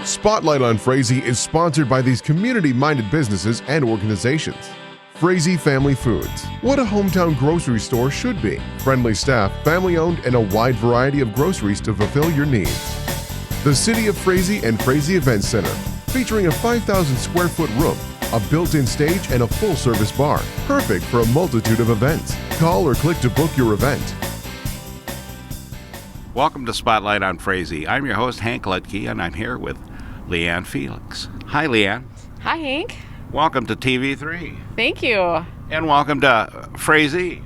Spotlight on Frazee is sponsored by these community-minded businesses and organizations. Frazee Family Foods. What a hometown grocery store should be. Friendly staff, family-owned, and a wide variety of groceries to fulfill your needs. The City of Frazee and Frazee Event Center, featuring a 5,000 square foot room, a built-in stage, and a full-service bar. Perfect for a multitude of events. Call or click to book your event. Welcome to Spotlight on Frazee. I'm your host, Hank Lutke, and I'm here with LeeAnn Felix. Hi, LeeAnn. Hi, Hank. Welcome to TV3. Thank you. And welcome to Frazee.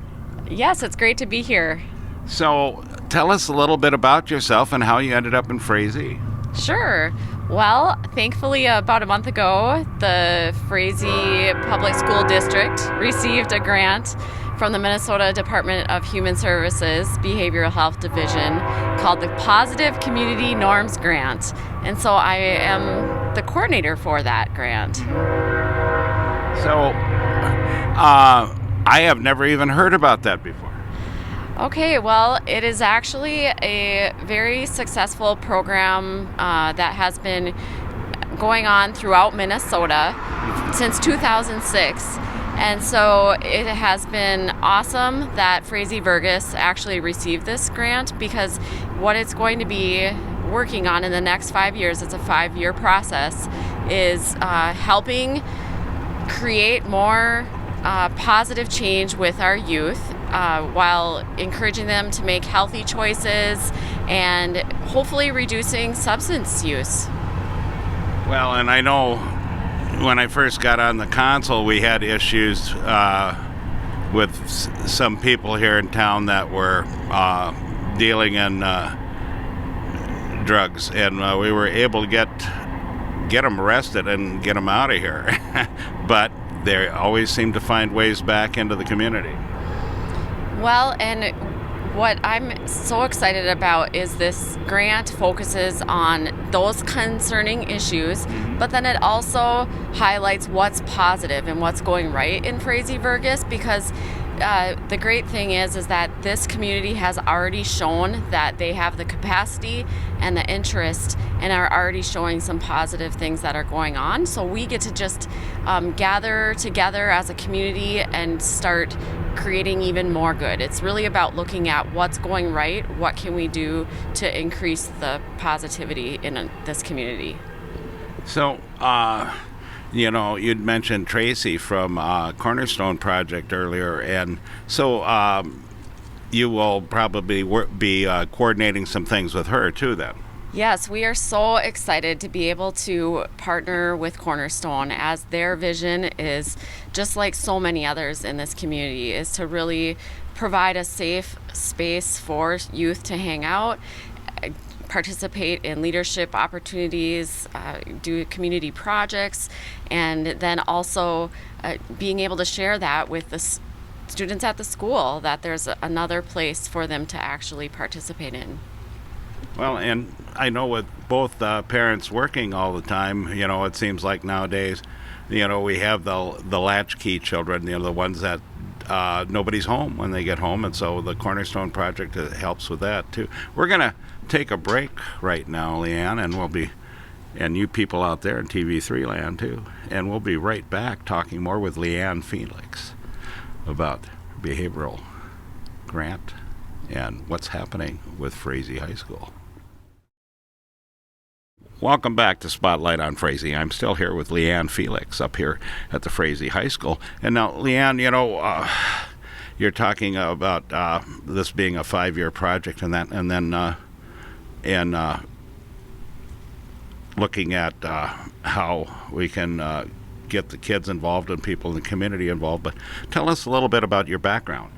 Yes, it's great to be here. So, tell us a little bit about yourself and how you ended up in Frazee. Sure. Well, thankfully, about a month ago, the Frazee Public School District received a grant from the Minnesota Department of Human Services Behavioral Health Division called the Positive Community Norms Grant. And so I am the coordinator for that grant. So, I have never even heard about that before. Okay, well, it is actually a very successful program that has been going on throughout Minnesota since 2006. And so it has been awesome that Frazee Vergus actually received this grant, because what it's going to be working on in the next 5 years, it's a 5-year process, is helping create more positive change with our youth while encouraging them to make healthy choices and hopefully reducing substance use. Well, and I know when I first got on the council, we had issues with some people here in town that were dealing in drugs, and we were able to get them arrested and get them out of here. But they always seem to find ways back into the community. Well, and what I'm so excited about is this grant focuses on those concerning issues, but then it also highlights what's positive and what's going right in Frazee Vergus, because the great thing is that this community has already shown that they have the capacity and the interest and are already showing some positive things that are going on. So we get to just gather together as a community and start creating even more good. It's really about looking at what's going right, what can we do to increase the positivity in this community. So, you'd mentioned Tracy from Cornerstone Project earlier, and so you will probably be coordinating some things with her too then. Yes, we are so excited to be able to partner with Cornerstone, as their vision is, just like so many others in this community, is to really provide a safe space for youth to hang out, participate in leadership opportunities, do community projects, and then also being able to share that with the students at the school, that there's another place for them to actually participate in. Well, and I know with both parents working all the time, it seems like nowadays, we have the latchkey children, the ones that nobody's home when they get home, and so the Cornerstone Project helps with that too. We're going to take a break right now, LeeAnn, and and you people out there in TV3 land too, and we'll be right back talking more with LeeAnn Felix about behavioral grant and what's happening with Frazee High School. Welcome back to Spotlight on Frazee. I'm still here with LeeAnn Felix up here at the Frazee High School. And now, LeeAnn, you're talking about this being a 5-year project and that, and then looking at how we can get the kids involved and people in the community involved. But tell us a little bit about your background.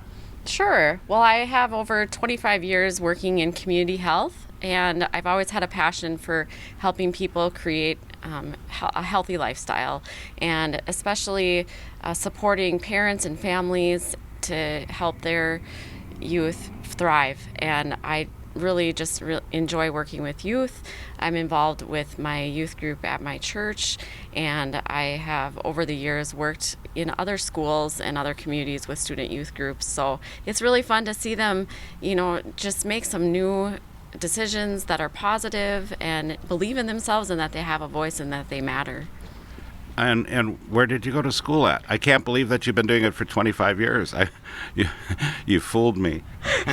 Sure. Well, I have over 25 years working in community health, and I've always had a passion for helping people create a healthy lifestyle, and especially supporting parents and families to help their youth thrive. And I really just enjoy working with youth. I'm involved with my youth group at my church, and I have over the years worked in other schools and other communities with student youth groups. So it's really fun to see them, just make some new decisions that are positive and believe in themselves and that they have a voice and that they matter. And where did you go to school at? I can't believe that you've been doing it for 25 years. You fooled me.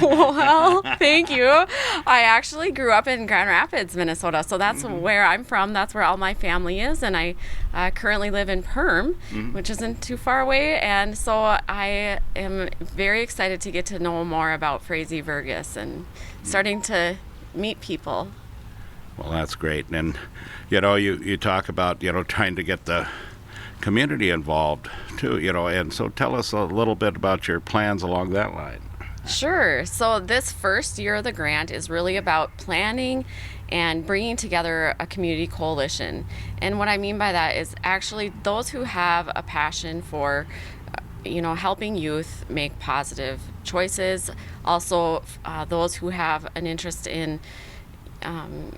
Well, thank you. I actually grew up in Grand Rapids, Minnesota, so that's where I'm from. That's where all my family is, and I currently live in Perm, which isn't too far away, and so I am very excited to get to know more about Frazee Vergus and starting to meet people. Well, that's great. And, you talk about, trying to get the community involved, too, and so tell us a little bit about your plans along that line. Sure. So this first year of the grant is really about planning and bringing together a community coalition. And what I mean by that is actually those who have a passion for helping youth make positive choices. Also, those who have an interest in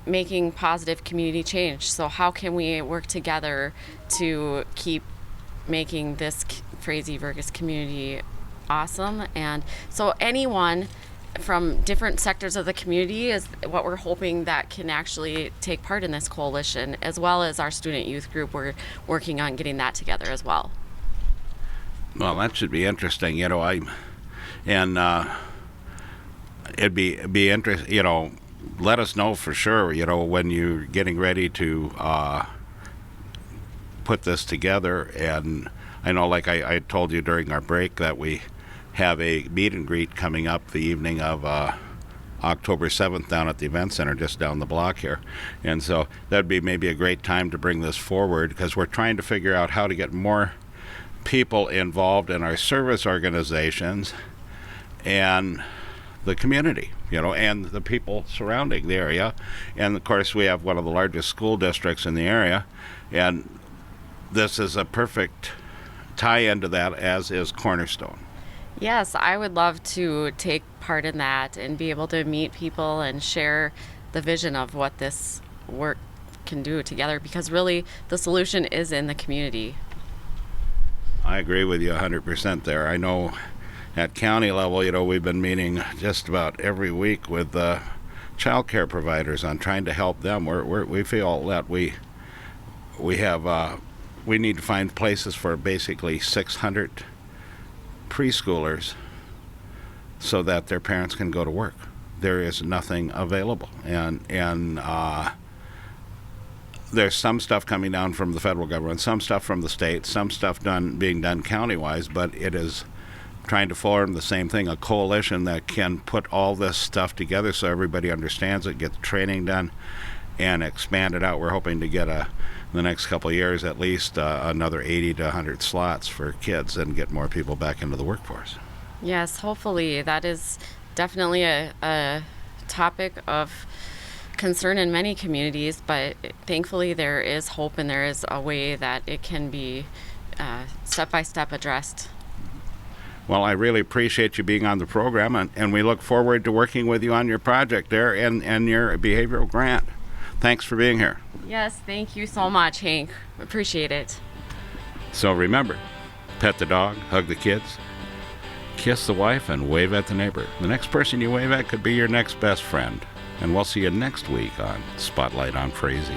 making positive community change. So how can we work together to keep making this Frazee Vergus community awesome? And so anyone from different sectors of the community is what we're hoping that can actually take part in this coalition, as well as our student youth group. We're working on getting that together as well. Well, that should be interesting. It'd be interesting. Let us know for sure. When you're getting ready to put this together. And I know, like I told you during our break, that we have a meet and greet coming up the evening of October 7th down at the event center just down the block here. And so that'd be maybe a great time to bring this forward, because we're trying to figure out how to get more people involved in our service organizations and the community, and the people surrounding the area. And of course, we have one of the largest school districts in the area, and this is a perfect tie-in to that, as is Cornerstone. Yes, I would love to take part in that and be able to meet people and share the vision of what this work can do together, because really the solution is in the community. I agree with you 100% there. I know at county level, we''ve been meeting just about every week with child care providers on trying to help them. We feel that we need to find places for basically 600 preschoolers so that their parents can go to work. There is nothing available, and there's some stuff coming down from the federal government, some stuff from the state, some stuff being done county-wise, but it is trying to form the same thing, a coalition that can put all this stuff together so everybody understands it, get the training done, and expand it out. We're hoping to get in the next couple of years at least another 80 to 100 slots for kids and get more people back into the workforce. Yes, hopefully. That is definitely a topic of concern in many communities, but thankfully there is hope and there is a way that it can be step-by-step addressed. Well, I really appreciate you being on the program, and we look forward to working with you on your project there and your behavioral grant. Thanks for being here. Yes, thank you so much, Hank. Appreciate it. So remember, pet the dog, hug the kids, kiss the wife, and wave at the neighbor. The next person you wave at could be your next best friend. And we'll see you next week on Spotlight on Frazee.